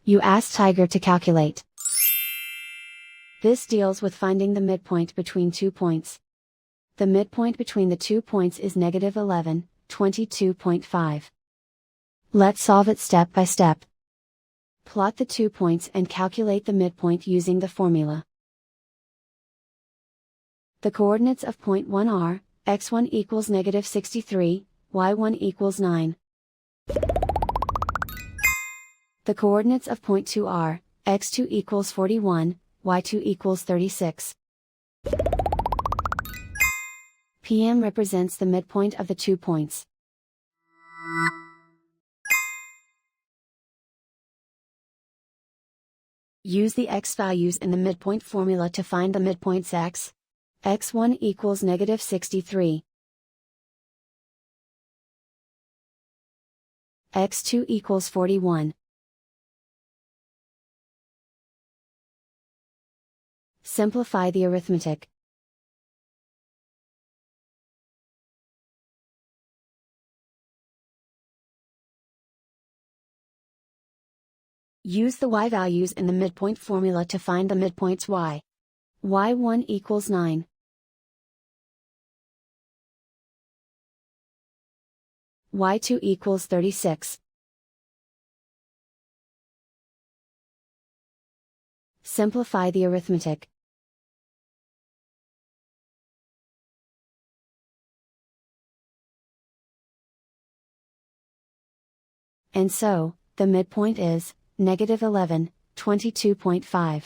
You ask Tiger to calculate. This deals with finding the midpoint between 2 points. The midpoint between the 2 points is negative 11, 22.5. Let's solve it step by step. Plot the 2 points and calculate the midpoint using the formula. The coordinates of point 1 are, x1 equals negative 63, y1 equals 9. The coordinates of point 2 are, x2 equals 41, y2 equals 36. PM represents the midpoint of the 2 points. Use the x values in the midpoint formula to find the midpoints x. x1 equals negative 63. x2 equals 41. Simplify the arithmetic. Use the y values in the midpoint formula to find the midpoints y. y1 equals 9. y2 equals 36. Simplify the arithmetic. And so, the midpoint is, negative 11, 22.5.